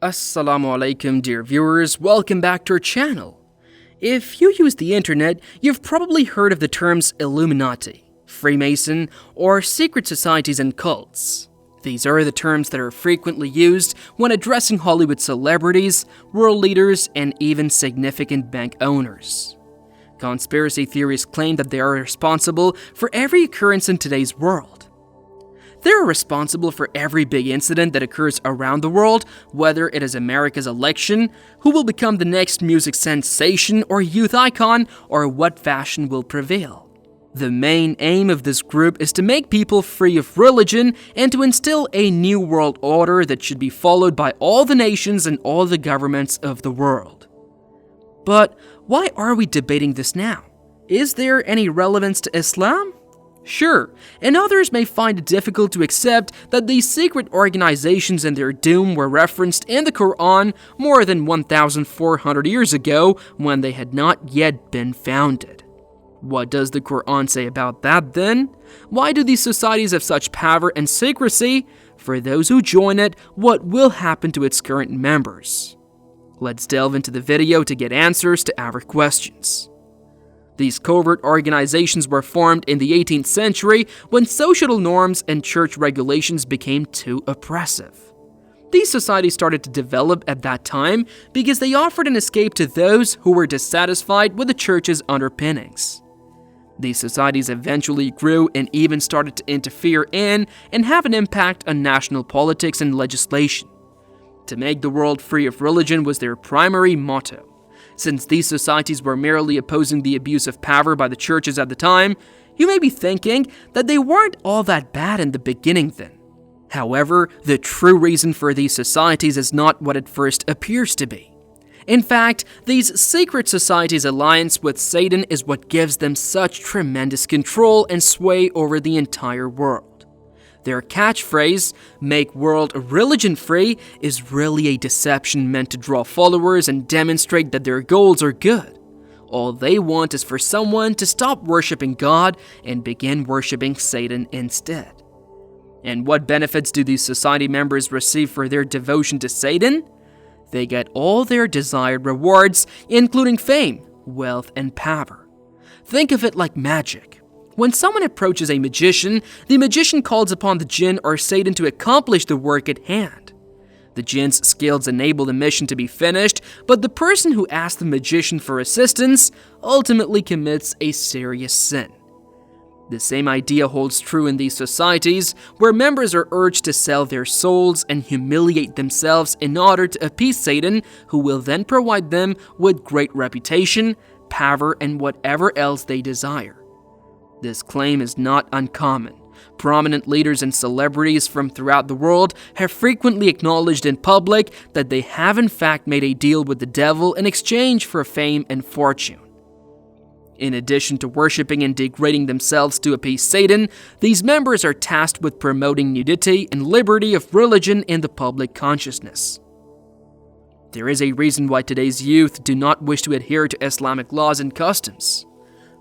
Assalamu alaikum, dear viewers, welcome back to our channel. If you use the internet, you've probably heard of the terms Illuminati, Freemason, or secret societies and cults. These are the terms that are frequently used when addressing Hollywood celebrities, world leaders, and even significant bank owners. Conspiracy theories claim that they are responsible for every occurrence in today's world. They're responsible for every big incident that occurs around the world, whether it is America's election, who will become the next music sensation or youth icon, or what fashion will prevail. The main aim of this group is to make people free of religion and to instill a new world order that should be followed by all the nations and all the governments of the world. But why are we debating this now? Is there any relevance to Islam? Sure, and others may find it difficult to accept that these secret organizations and their doom were referenced in the Quran more than 1,400 years ago when they had not yet been founded. What does the Quran say about that then? Why do these societies have such power and secrecy? For those who join it, what will happen to its current members? Let's delve into the video to get answers to our questions. These covert organizations were formed in the 18th century when social norms and church regulations became too oppressive. These societies started to develop at that time because they offered an escape to those who were dissatisfied with the church's underpinnings. These societies eventually grew and even started to interfere in and have an impact on national politics and legislation. To make the world free of religion was their primary motto. Since these societies were merely opposing the abuse of power by the churches at the time, you may be thinking that they weren't all that bad in the beginning then. However, the true reason for these societies is not what it first appears to be. In fact, these secret societies' alliance with Satan is what gives them such tremendous control and sway over the entire world. Their catchphrase, "Make world religion free," is really a deception meant to draw followers and demonstrate that their goals are good. All they want is for someone to stop worshiping God and begin worshiping Satan instead. And what benefits do these society members receive for their devotion to Satan? They get all their desired rewards, including fame, wealth, and power. Think of it like magic. When someone approaches a magician, the magician calls upon the jinn or Satan to accomplish the work at hand. The jinn's skills enable the mission to be finished, but the person who asks the magician for assistance ultimately commits a serious sin. The same idea holds true in these societies, where members are urged to sell their souls and humiliate themselves in order to appease Satan, who will then provide them with great reputation, power, and whatever else they desire. This claim is not uncommon. Prominent leaders and celebrities from throughout the world have frequently acknowledged in public that they have in fact made a deal with the devil in exchange for fame and fortune. In addition to worshipping and degrading themselves to appease Satan, these members are tasked with promoting nudity and liberty of religion in the public consciousness. There is a reason why today's youth do not wish to adhere to Islamic laws and customs.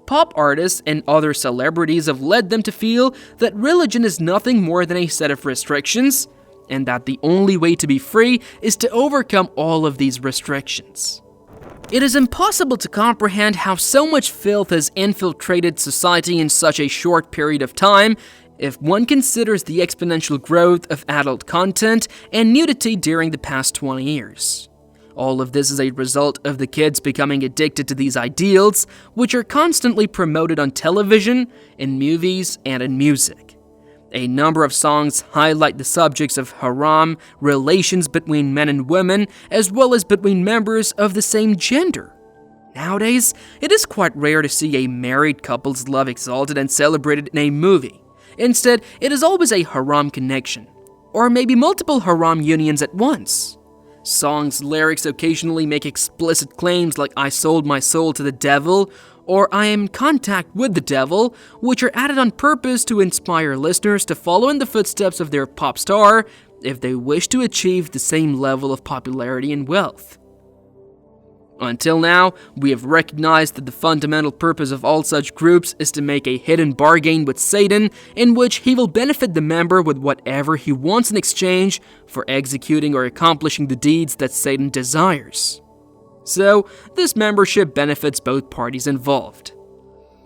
Pop artists and other celebrities have led them to feel that religion is nothing more than a set of restrictions, and that the only way to be free is to overcome all of these restrictions. It is impossible to comprehend how so much filth has infiltrated society in such a short period of time if one considers the exponential growth of adult content and nudity during the past 20 years. All of this is a result of the kids becoming addicted to these ideals, which are constantly promoted on television, in movies, and in music. A number of songs highlight the subjects of haram, relations between men and women, as well as between members of the same gender. Nowadays, it is quite rare to see a married couple's love exalted and celebrated in a movie. Instead, it is always a haram connection, or maybe multiple haram unions at once. Songs' lyrics occasionally make explicit claims like "I sold my soul to the devil" or "I am in contact with the devil," which are added on purpose to inspire listeners to follow in the footsteps of their pop star if they wish to achieve the same level of popularity and wealth. Until now, we have recognized that the fundamental purpose of all such groups is to make a hidden bargain with Satan in which he will benefit the member with whatever he wants in exchange for executing or accomplishing the deeds that Satan desires. So, this membership benefits both parties involved.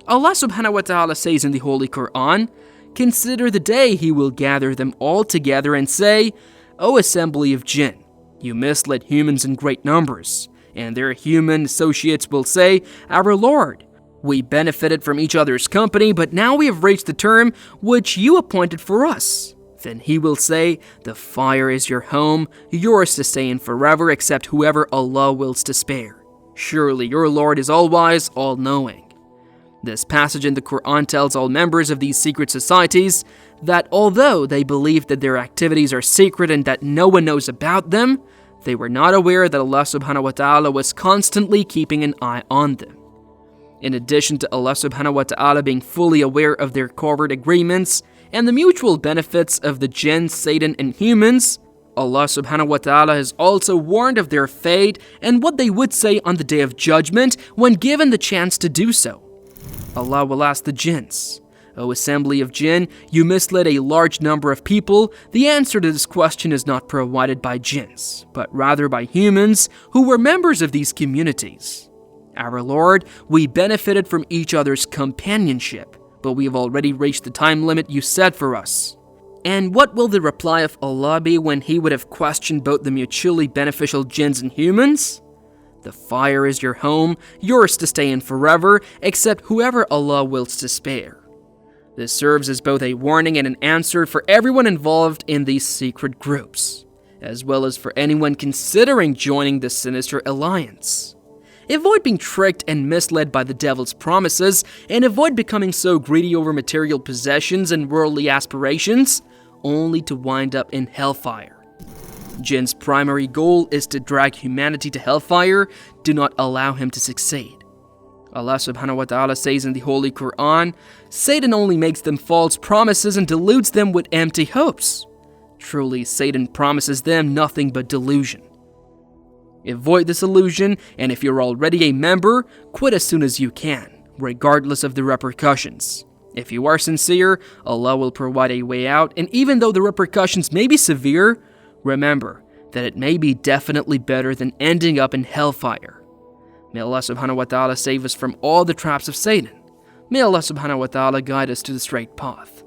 Allah subhanahu wa ta'ala says in the Holy Quran, "Consider the day he will gather them all together and say, O assembly of jinn, you misled humans in great numbers. And their human associates will say, Our Lord, we benefited from each other's company, but now we have reached the term which you appointed for us. Then he will say, The fire is your home, yours to stay in forever, except whoever Allah wills to spare. Surely your Lord is all-wise, all-knowing." This passage in the Quran tells all members of these secret societies that although they believe that their activities are secret and that no one knows about them, they were not aware that Allah subhanahu wa ta'ala was constantly keeping an eye on them. In addition to Allah subhanahu wa ta'ala being fully aware of their covert agreements and the mutual benefits of the jinn, Satan, and humans, Allah subhanahu wa ta'ala has also warned of their fate and what they would say on the Day of Judgment when given the chance to do so. Allah will ask the jinns, "O assembly of jinn, you misled a large number of people." The answer to this question is not provided by jinns, but rather by humans who were members of these communities. "Our Lord, we benefited from each other's companionship, but we have already reached the time limit you set for us." And what will the reply of Allah be when he would have questioned both the mutually beneficial jinns and humans? "The fire is your home, yours to stay in forever, except whoever Allah wills to spare." This serves as both a warning and an answer for everyone involved in these secret groups, as well as for anyone considering joining this sinister alliance. Avoid being tricked and misled by the devil's promises, and avoid becoming so greedy over material possessions and worldly aspirations, only to wind up in hellfire. Jinn's primary goal is to drag humanity to hellfire. Do not allow him to succeed. Allah subhanahu wa ta'ala says in the Holy Quran, "Satan only makes them false promises and deludes them with empty hopes. Truly, Satan promises them nothing but delusion." Avoid this illusion, and if you're already a member, quit as soon as you can, regardless of the repercussions. If you are sincere, Allah will provide a way out, and even though the repercussions may be severe, remember that it may be definitely better than ending up in hellfire. May Allah subhanahu wa ta'ala save us from all the traps of Satan. May Allah subhanahu wa ta'ala guide us to the straight path.